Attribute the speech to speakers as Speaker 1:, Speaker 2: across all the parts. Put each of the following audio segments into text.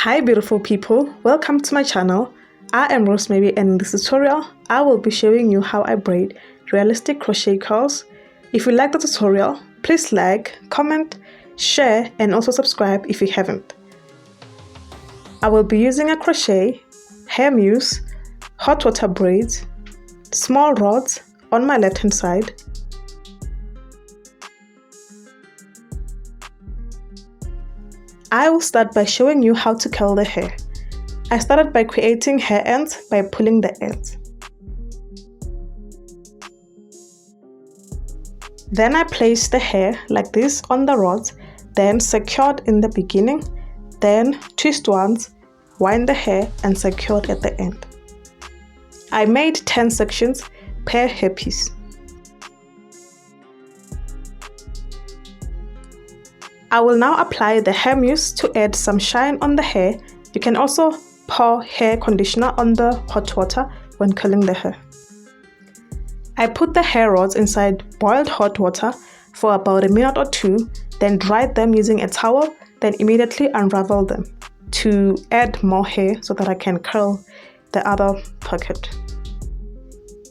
Speaker 1: Hi beautiful people, welcome to my channel. I am Rosemary, and in this tutorial I will be showing you how I braid realistic crochet curls. If you like the tutorial, please like, comment, share and also subscribe if you haven't. I will be using a crochet, hair mousse, hot water braids, small rods on my left hand side, I will start by showing you how to curl the hair. I started by creating hair ends by pulling the ends. Then I placed the hair like this on the rods, then secured in the beginning, then twist once, wind the hair and secured at the end. I made 10 sections per hairpiece. I will now apply the hair mousse to add some shine on the hair. You can also pour hair conditioner on the hot water when curling the hair. I put the hair rods inside boiled hot water for about a minute or two, then dried them using a towel, then immediately unravel them to add more hair so that I can curl the other pocket.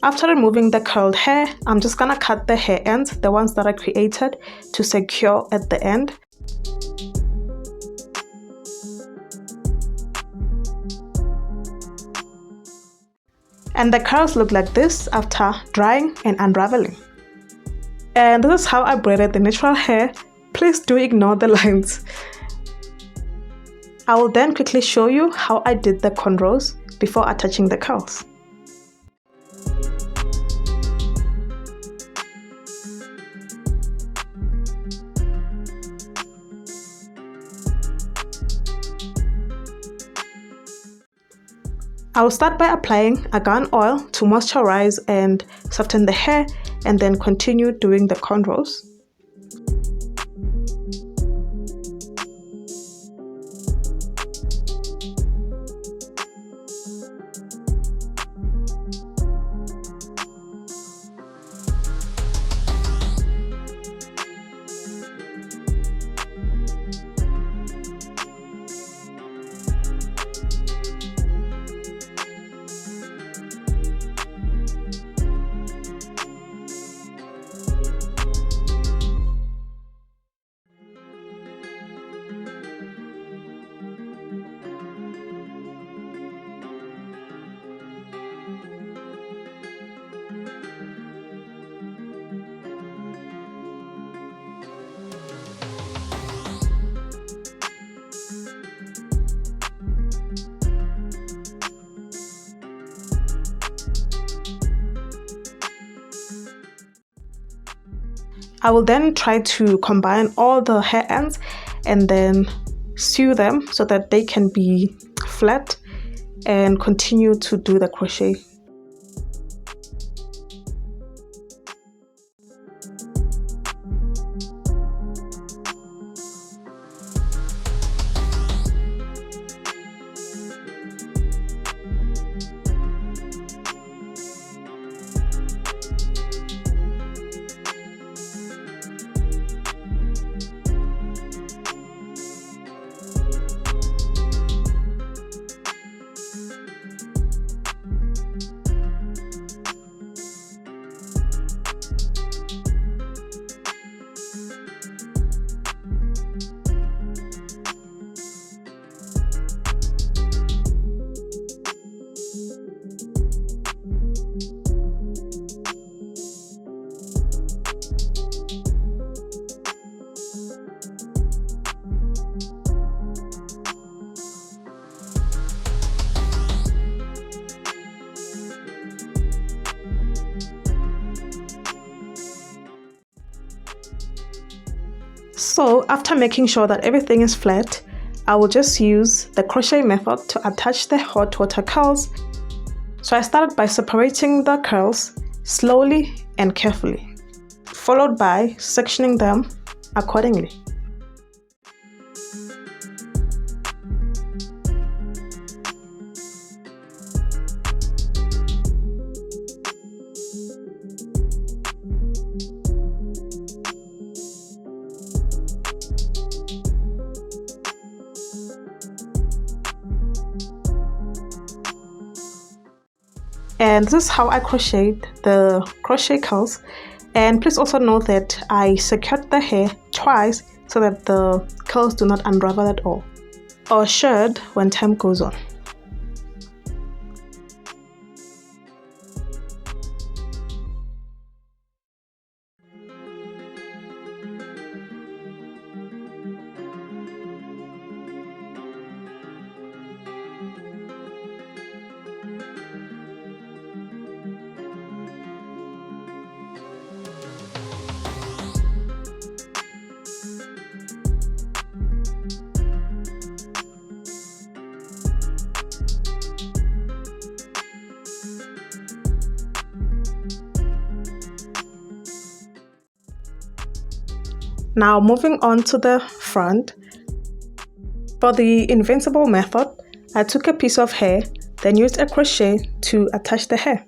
Speaker 1: After removing the curled hair, I'm just gonna cut the hair ends, the ones that I created, to secure at the end. And the curls look like this after drying and unraveling. And this is how I braided the natural hair. Please do ignore the lines. I will then quickly show you how I did the cornrows before attaching the curls. I will start by applying argan oil to moisturize and soften the hair, and then continue doing the cornrows. I will then try to combine all the hair ends and then sew them so that they can be flat and continue to do the crochet. So after making sure that everything is flat, I will just use the crochet method to attach the hot water curls. So I started by separating the curls slowly and carefully, followed by sectioning them accordingly. And this is how I crocheted the crochet curls. And please also note that I secured the hair twice so that the curls do not unravel at all, or should when time goes on. Now moving on to the front. For the invincible method, I took a piece of hair, then used a crochet to attach the hair.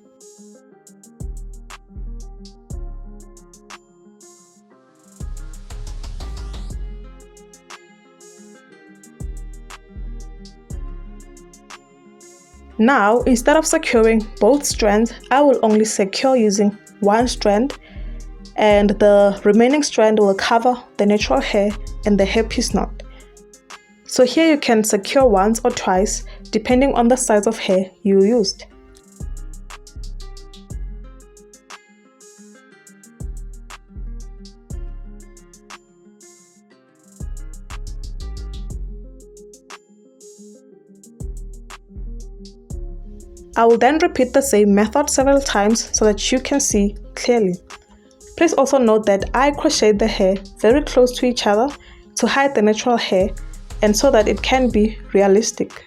Speaker 1: Now, instead of securing both strands, I will only secure using one strand, and the remaining strand will cover the natural hair and the hairpiece knot. So here you can secure once or twice depending on the size of hair you used. I will then repeat the same method several times so that you can see clearly. Please also note that I crocheted the hair very close to each other to hide the natural hair and so that it can be realistic.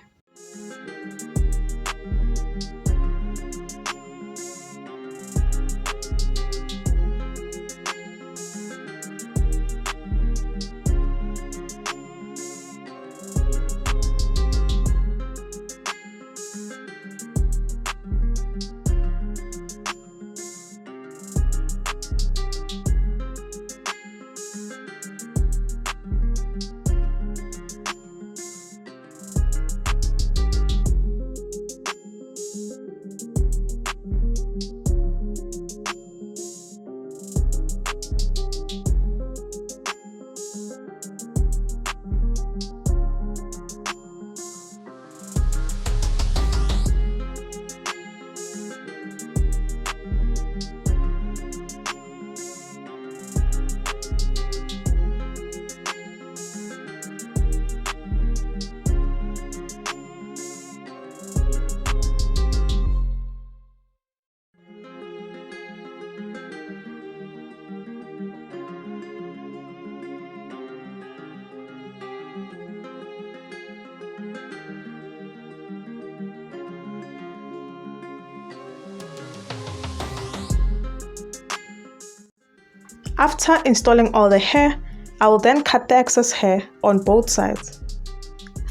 Speaker 1: After installing all the hair, I will then cut the excess hair on both sides.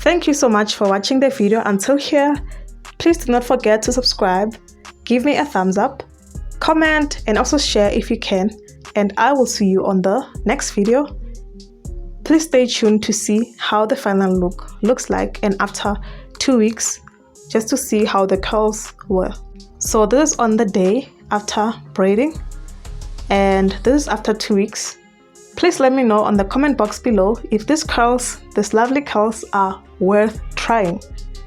Speaker 1: Thank you so much for watching the video until here. Please do not forget to subscribe, give me a thumbs up, comment and also share if you can, and I will see you on the next video. Please stay tuned to see how the final look looks like and after 2 weeks, just to see how the curls were. So this is on the day after braiding, and this is after 2 weeks. Please let me know on the comment box below if these lovely curls are worth trying.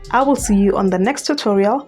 Speaker 1: I will see you on the next tutorial.